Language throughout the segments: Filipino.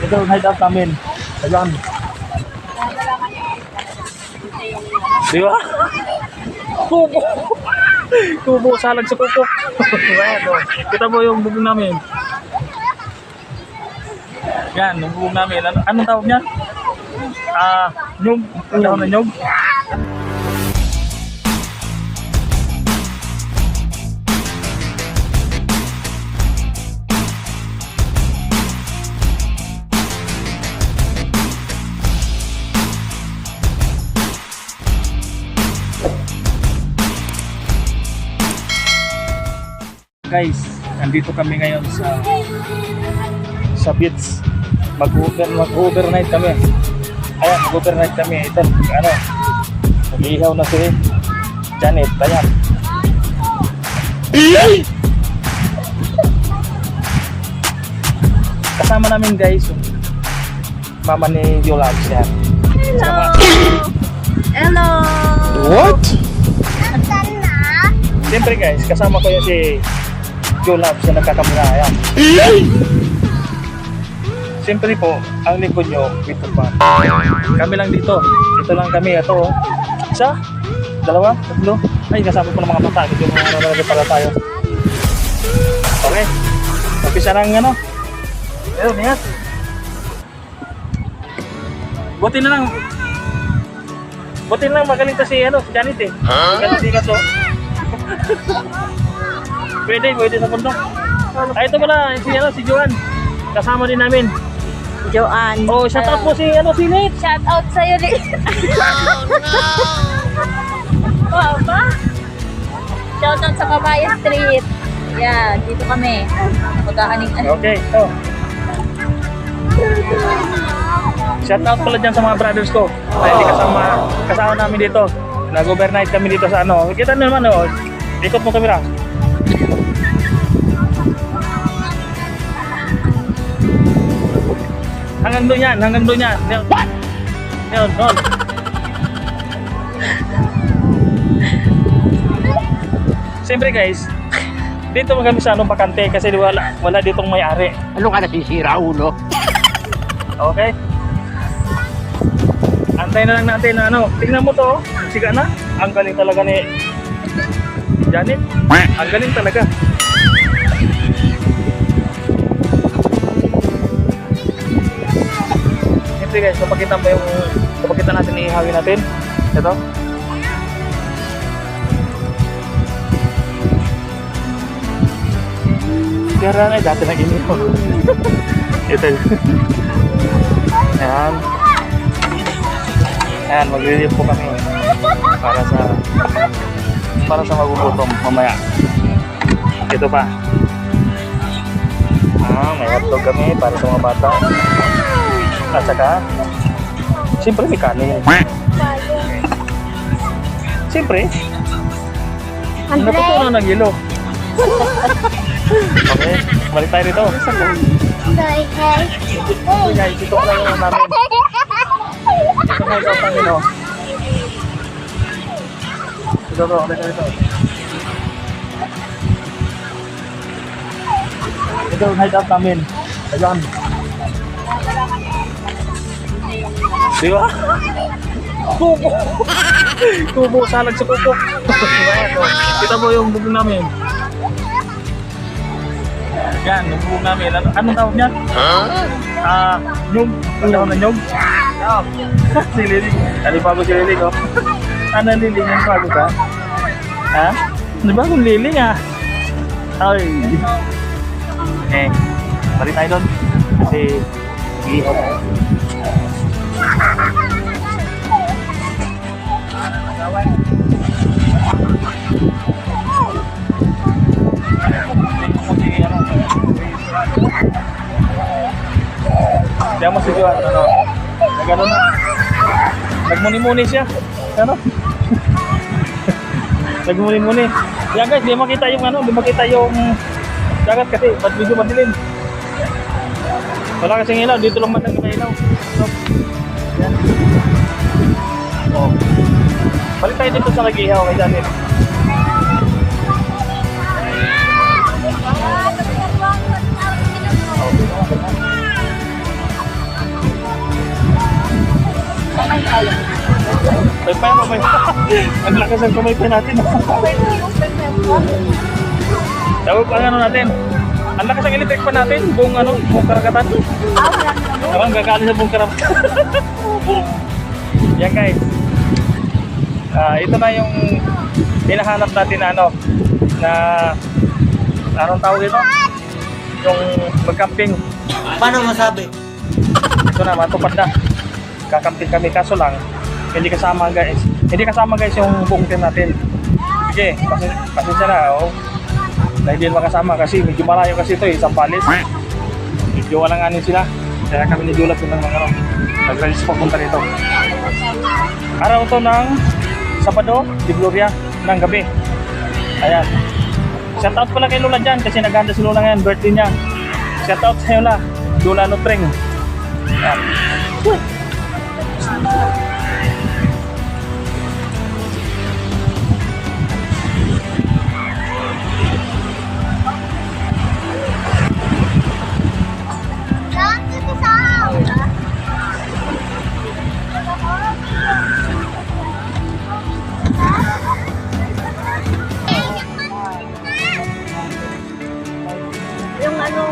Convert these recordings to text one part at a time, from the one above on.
Ito ang hideout namin. Ayan. Di ba? Kubo. Kubo, salag sa kuko. Ayan, oh. Kita mo yung bubong namin. Yan, yung bubong namin. Anong tawag niyan? Nyug. Ang tawag na nyug. Guys, nandito kami ngayon sa beach. Mag-overnight kami. Ayan, mag-overnight kami. Ito, nag-ihaw na si Janet. Ayan. Kasama namin guys, mama ni Yolabs yan. Hello! Hello! What? Siyempre guys, kasama ko yung si Yolabs na nagkakamuna. Ayan. Siyempre po, ang lingkod nyo, ito pa. Kami lang dito. Ito lang kami. Ito, isa, dalawa, tatlo. Ay, kasama po ng mga bata. Ito yung mga para tayo. Okay. Umpisa ng Ayun, yan. Buti na lang magaling ta si Janet eh. Magaling si Kaso. Pwede sa bundok. Ay, ito pala, si Joan. Kasama din namin. Joanne. Oh, shout out po si Nate. Shout out sa'yo, Nate. Wow, ba? Shout out sa Kabayan Street. Yeah, dito kami. Maghahaning Okay, ito. Shout out pala dyan sa mga brothers ko. Ay, kasama namin dito. Nag-overnight kami dito sa Kita nyo naman, ikot mo kamera. Hanggang doon yan. What? Yun. Siyempre guys, dito kami sa bakante kasi wala ditong may-ari. Ano ka nasisira, ulo? Okay? Antayin na lang natin na tingnan mo to, siga na. Ang galing talaga ni Janet. Ang galing talaga. Siyempre guys, papakita natin ihawin natin. Ito. Kaya ay dati nag-inihaw. Ito. Ayan, mag-relief po kami para sa magugutom mamaya. Ito pa. May hotdog kami para sa mga bata. At saka, siyempre may kanin. Siyempre, natutunan ng yelo. Okay, balik tayo rito. Okay guys, ito lang yung namin. Ito na ito ang Ito, dito. Ito ang hideout namin. Ayan. Di ba? Kubo, salag sa kuko. Kita mo yung bubong namin. Yan, yung bubong namin. Anong tawag niyan? Nyug. Ang tawag na nyug? Si Liling. Alibago si Liling, oh. Ano Liling? Yung bago ka? Ha? Di ba kung Liling, Ay. Balik tayo doon. Kasi, mag-ihop. Diyan mo si Joan, nag-ano na. Nagmuni-muni siya. Nagmuni-muni. Yan guys, di makita yung dagat kasi medyo madilim. Wala kasing ilaw, dito lang man ang ilaw. Yan. Balik tayo dito sa Lagihaw kay Janet. Paypay mo, paypay. Ang lakas ang kumaypay natin. Tawag pa ano natin. Ang lakas ang electric pa natin. Buong ano, buong karagatan. Parang gagaling sa buong karagatan. Yan guys. Ito na yung hinahanap natin na ano, na anong tawag ito? Yung mag-camping. Paano masabi? Ito na, matupad na. Kakamping kami, kaso lang hindi kasama guys. Hindi kasama guys yung buong team natin. Sige, pasensya na. Oh. Dahil hindi makasama kasi medyo malayo kasi ito eh, Zambales. Medyo walang anin sila. Kaya kami nidulat ng mga ano. Nag-register papunta rito. Araw to ng Sabado, di Gloria, ng gabi. Ayan. Shout out pala kay Lola dyan kasi naghanda si Lola ngayon, birthday niya. Shout out sa Lola, Lola Nutreng. Ayan. Yung ano,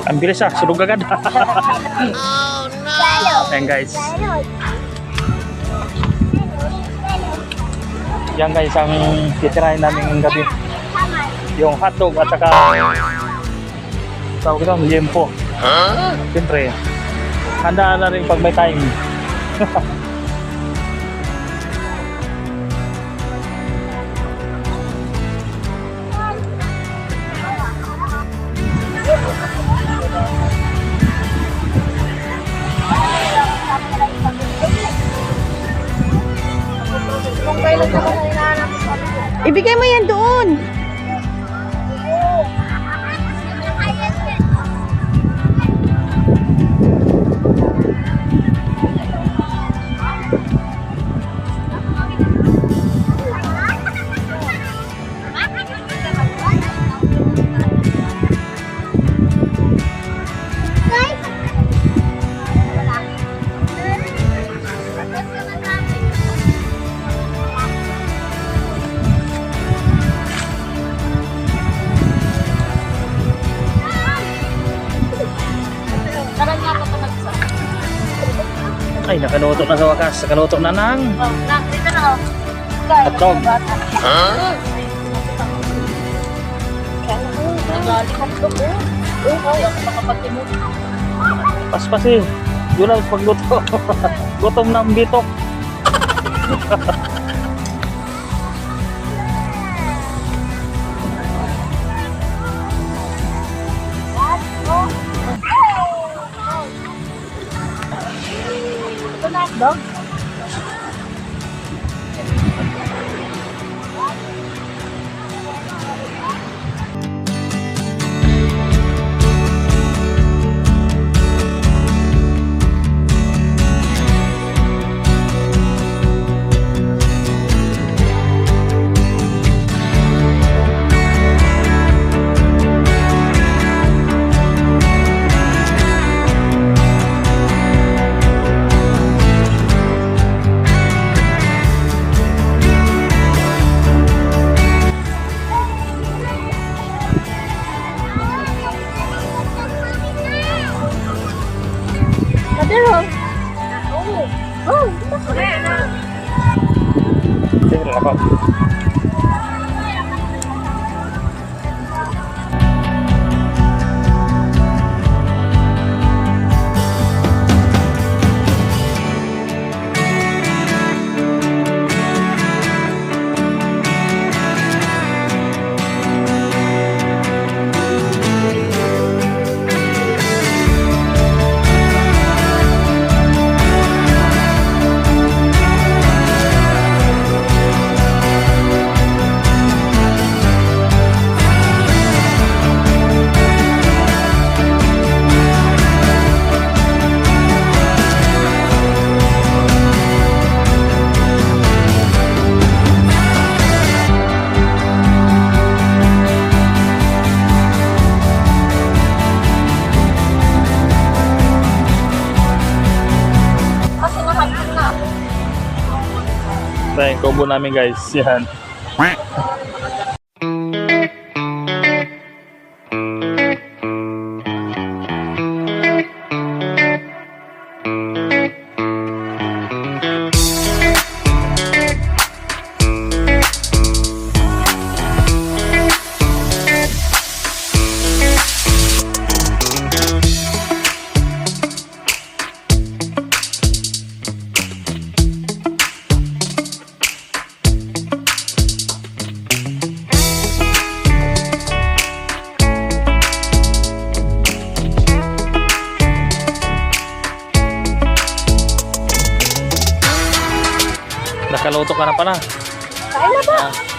Ang bilis ah, sulog agad. Ayan guys. Yan guys, ang titirahin namin ng gabi. Yung hotdog at saka tawag ito, liempo. Siyempre, handa na rin pag may time. ibigay mo yan doon. Ay, nakaluto na sa wakas. Nakaluto na ng Dito na ako. hotdog. Nagaling hotdog ko. Hindi ako makapagtimog. Paspas eh. Yun ang pagluto. Gutom ng bitok. Ito na hotdog. Mother, oh. Oh. Sige, ako. Kasi nakasin na. Ito yung combo namin guys. Yan. Nakaluto ka na pala. Kain na ba?